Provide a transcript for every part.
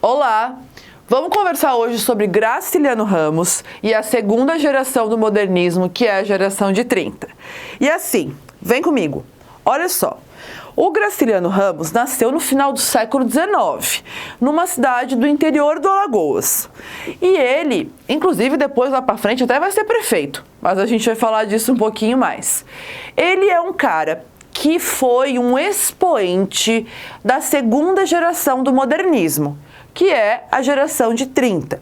Olá! Vamos conversar hoje sobre Graciliano Ramos e a segunda geração do modernismo, que é a geração de 30. E assim, vem comigo. Olha só, o Graciliano Ramos nasceu no final do século XIX, numa cidade do interior do Alagoas. E ele, inclusive depois lá pra frente até vai ser prefeito, mas a gente vai falar disso um pouquinho mais. Ele é um cara que foi um expoente da segunda geração do modernismo, que é a geração de 30,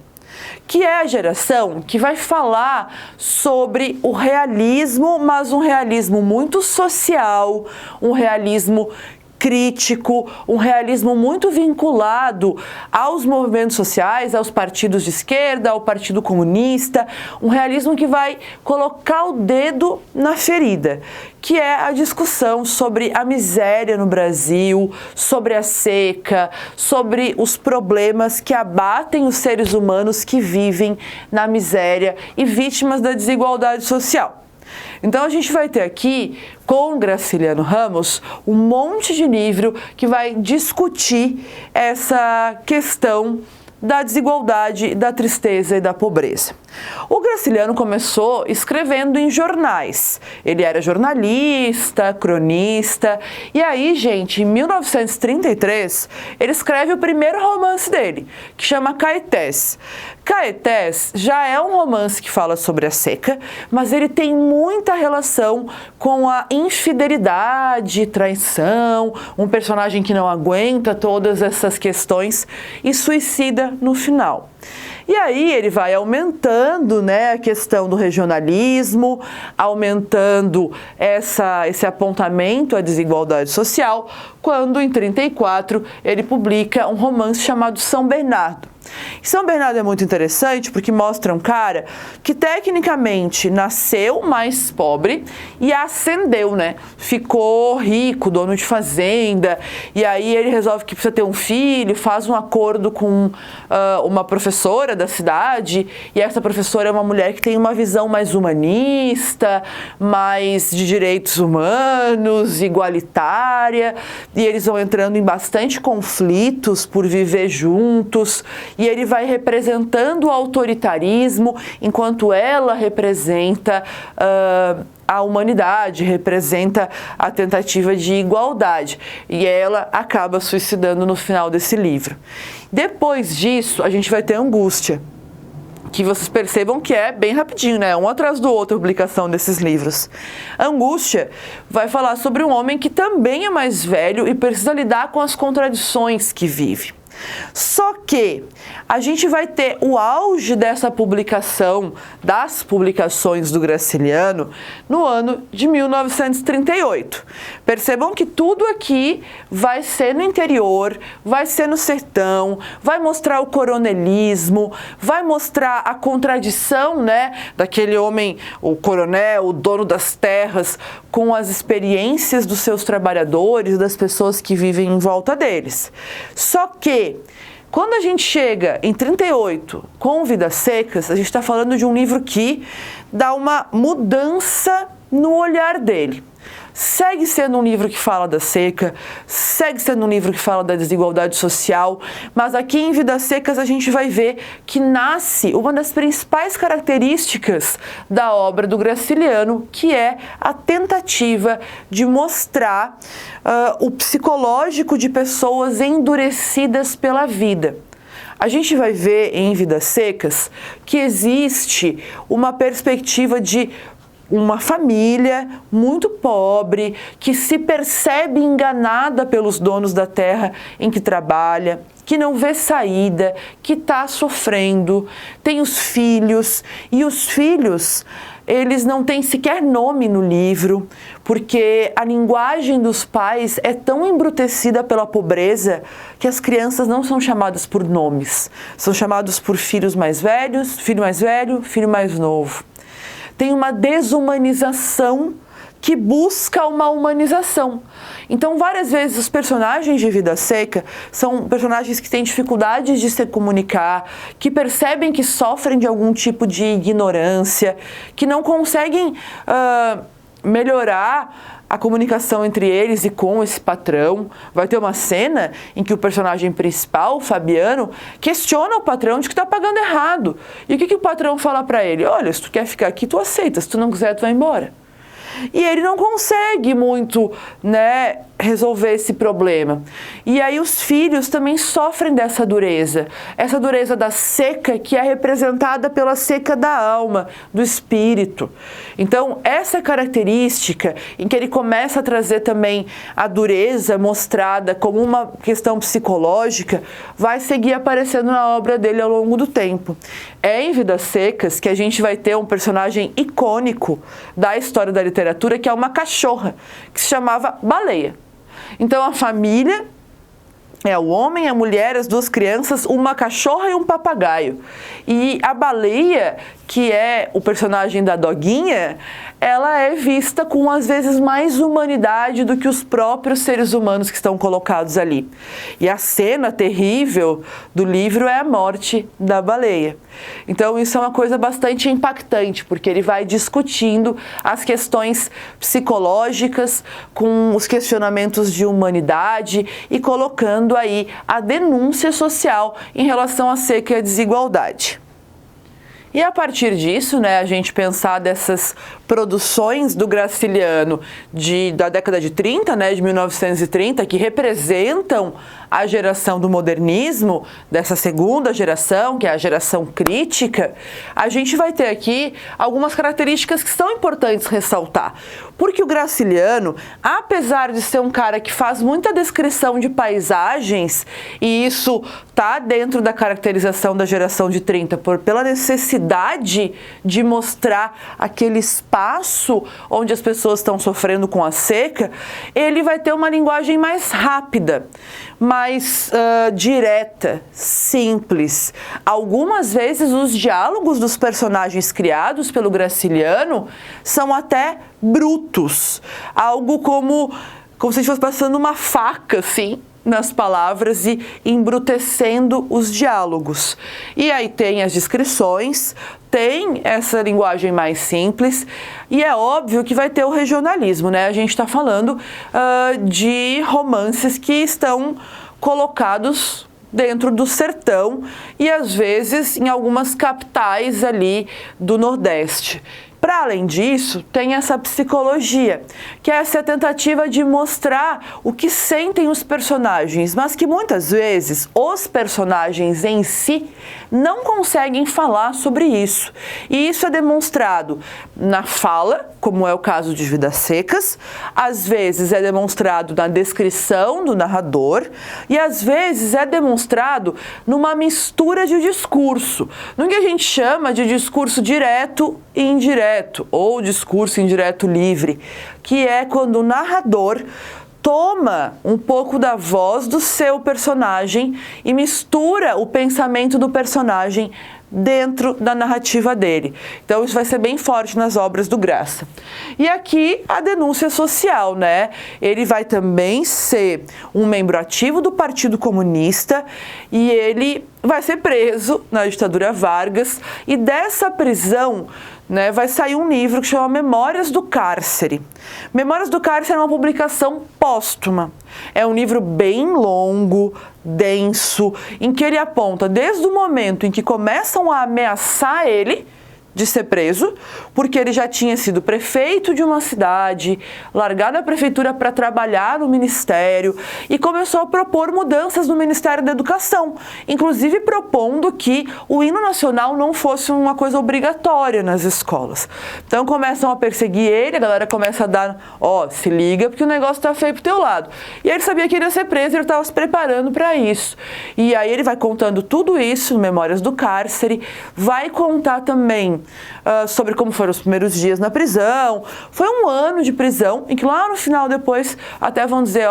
que é a geração que vai falar sobre o realismo, mas um realismo muito social, um realismo crítico, um realismo muito vinculado aos movimentos sociais, aos partidos de esquerda, ao Partido Comunista, um realismo que vai colocar o dedo na ferida, que é a discussão sobre a miséria no Brasil, sobre a seca, sobre os problemas que abatem os seres humanos que vivem na miséria e vítimas da desigualdade social. Então a gente vai ter aqui, com Graciliano Ramos, um monte de livro que vai discutir essa questão da desigualdade, da tristeza e da pobreza. O Graciliano começou escrevendo em jornais. Ele era jornalista, cronista, e aí, gente, em 1933, ele escreve o primeiro romance dele, que chama Caetés. Caetés já é um romance que fala sobre a seca, mas ele tem muita relação com a infidelidade, traição, um personagem que não aguenta todas essas questões e suicida no final. E aí ele vai aumentando, né, a questão do regionalismo, aumentando esse apontamento à desigualdade social, quando em 34 ele publica um romance chamado São Bernardo. E São Bernardo é muito interessante porque mostra um cara que tecnicamente nasceu mais pobre e ascendeu, né? Ficou rico, dono de fazenda, e aí ele resolve que precisa ter um filho, faz um acordo com uma professora da cidade, e essa professora é uma mulher que tem uma visão mais humanista, mais de direitos humanos, igualitária, e eles vão entrando em bastante conflitos por viver juntos, e ele vai representando o autoritarismo, enquanto ela representa a humanidade, representa a tentativa de igualdade. E ela acaba suicidando no final desse livro. Depois disso, a gente vai ter Angústia, que vocês percebam que é bem rapidinho, né? Um atrás do outro a publicação desses livros. Angústia vai falar sobre um homem que também é mais velho e precisa lidar com as contradições que vive. Só que a gente vai ter o auge dessa publicação, das publicações do Graciliano, no ano de 1938. Percebam que tudo aqui vai ser no interior, vai ser no sertão, vai mostrar o coronelismo, vai mostrar a contradição, né, daquele homem, o coronel, o dono das terras, com as experiências dos seus trabalhadores, das pessoas que vivem em volta deles. Só que quando a gente chega em 38 com Vidas Secas, a gente está falando de um livro que dá uma mudança no olhar dele. Segue sendo um livro que fala da seca, segue sendo um livro que fala da desigualdade social, mas aqui em Vidas Secas a gente vai ver que nasce uma das principais características da obra do Graciliano, que é a tentativa de mostrar o psicológico de pessoas endurecidas pela vida. A gente vai ver em Vidas Secas que existe uma perspectiva de uma família muito pobre, que se percebe enganada pelos donos da terra em que trabalha, que não vê saída, que está sofrendo, tem os filhos, e os filhos, eles não têm sequer nome no livro, porque a linguagem dos pais é tão embrutecida pela pobreza que as crianças não são chamadas por nomes, são chamados por filhos mais velhos, filho mais velho, filho mais novo. Tem uma desumanização que busca uma humanização. Então, várias vezes, os personagens de Vida Seca são personagens que têm dificuldades de se comunicar, que percebem que sofrem de algum tipo de ignorância, que não conseguem melhorar a comunicação entre eles e com esse patrão. Vai ter uma cena em que o personagem principal, o Fabiano, questiona o patrão de que está pagando errado. E o que o patrão fala para ele? Olha, se tu quer ficar aqui, tu aceita. Se tu não quiser, tu vai embora. E ele não consegue muito, né, resolver esse problema. E aí os filhos também sofrem dessa dureza. Essa dureza da seca que é representada pela seca da alma, do espírito. Então, essa característica em que ele começa a trazer também a dureza mostrada como uma questão psicológica, vai seguir aparecendo na obra dele ao longo do tempo. É em Vidas Secas que a gente vai ter um personagem icônico da história da literatura, que é uma cachorra, que se chamava Baleia. Então a família é o homem, a mulher, as duas crianças, uma cachorra e um papagaio. E a baleia, que é o personagem da doguinha, ela é vista com às vezes mais humanidade do que os próprios seres humanos que estão colocados ali. E a cena terrível do livro é a morte da baleia. Então isso é uma coisa bastante impactante, porque ele vai discutindo as questões psicológicas com os questionamentos de humanidade e colocando aí a denúncia social em relação à seca e à desigualdade. E a partir disso, né, a gente pensar dessas produções do Graciliano da década de 30, né, de 1930, que representam a geração do modernismo, dessa segunda geração, que é a geração crítica, a gente vai ter aqui algumas características que são importantes ressaltar. Porque o Graciliano, apesar de ser um cara que faz muita descrição de paisagens, e isso está dentro da caracterização da geração de 30, pela necessidade de mostrar aquele espaço onde as pessoas estão sofrendo com a seca, ele vai ter uma linguagem mais rápida, mais direta, simples. Algumas vezes os diálogos dos personagens criados pelo Graciliano são até brutos, algo como se a gente fosse passando uma faca, assim, nas palavras e embrutecendo os diálogos. E aí tem as descrições, tem essa linguagem mais simples e é óbvio que vai ter o regionalismo, né? A gente está falando de romances que estão colocados dentro do sertão e às vezes em algumas capitais ali do Nordeste. Para além disso, tem essa psicologia, que é essa tentativa de mostrar o que sentem os personagens, mas que muitas vezes os personagens em si não conseguem falar sobre isso. E isso é demonstrado na fala, como é o caso de Vidas Secas, às vezes é demonstrado na descrição do narrador e às vezes é demonstrado numa mistura de discurso, no que a gente chama de discurso direto e indireto, ou discurso indireto livre, que é quando o narrador toma um pouco da voz do seu personagem e mistura o pensamento do personagem dentro da narrativa dele. Então isso vai ser bem forte nas obras do Graça. E aqui a denúncia social, né? Ele vai também ser um membro ativo do Partido Comunista e ele vai ser preso na ditadura Vargas e dessa prisão, né, vai sair um livro que chama Memórias do Cárcere. Memórias do Cárcere é uma publicação póstuma. É um livro bem longo, denso, em que ele aponta desde o momento em que começam a ameaçar ele de ser preso, porque ele já tinha sido prefeito de uma cidade, largado a prefeitura para trabalhar no ministério e começou a propor mudanças no Ministério da Educação, inclusive propondo que o hino nacional não fosse uma coisa obrigatória nas escolas. Então começam a perseguir ele, a galera começa a dar, se liga porque o negócio tá feio pro teu lado. E ele sabia que ele ia ser preso e ele estava se preparando para isso. E aí ele vai contando tudo isso no Memórias do Cárcere, vai contar também sobre como foram os primeiros dias na prisão. Foi um ano de prisão, em que lá no final depois até vão dizer,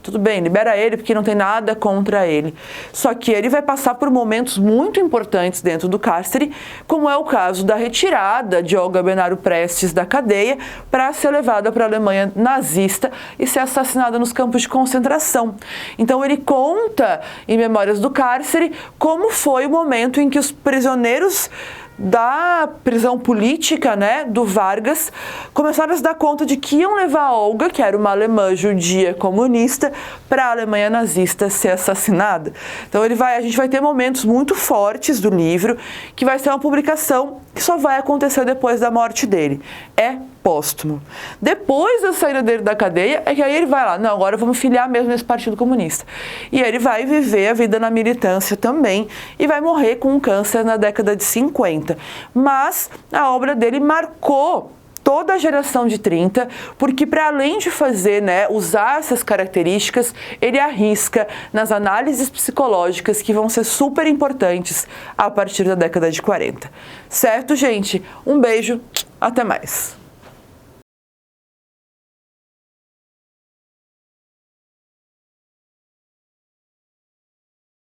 tudo bem, libera ele porque não tem nada contra ele. Só que ele vai passar por momentos muito importantes dentro do cárcere, como é o caso da retirada de Olga Benário Prestes da cadeia para ser levada para a Alemanha nazista e ser assassinada nos campos de concentração. Então ele conta em Memórias do Cárcere como foi o momento em que os prisioneiros da prisão política, né, do Vargas, começaram a se dar conta de que iam levar a Olga, que era uma alemã judia comunista, para a Alemanha nazista ser assassinada. Então a gente vai ter momentos muito fortes do livro, que vai ser uma publicação que só vai acontecer depois da morte dele. É póstumo. Depois da saída dele da cadeia, é que aí ele vai lá, não, agora vamos filiar mesmo nesse Partido Comunista. E ele vai viver a vida na militância também e vai morrer com um câncer na década de 50. Mas a obra dele marcou toda a geração de 30, porque para além de fazer, né, usar essas características, ele arrisca nas análises psicológicas que vão ser super importantes a partir da década de 40. Certo, gente? Um beijo, até mais!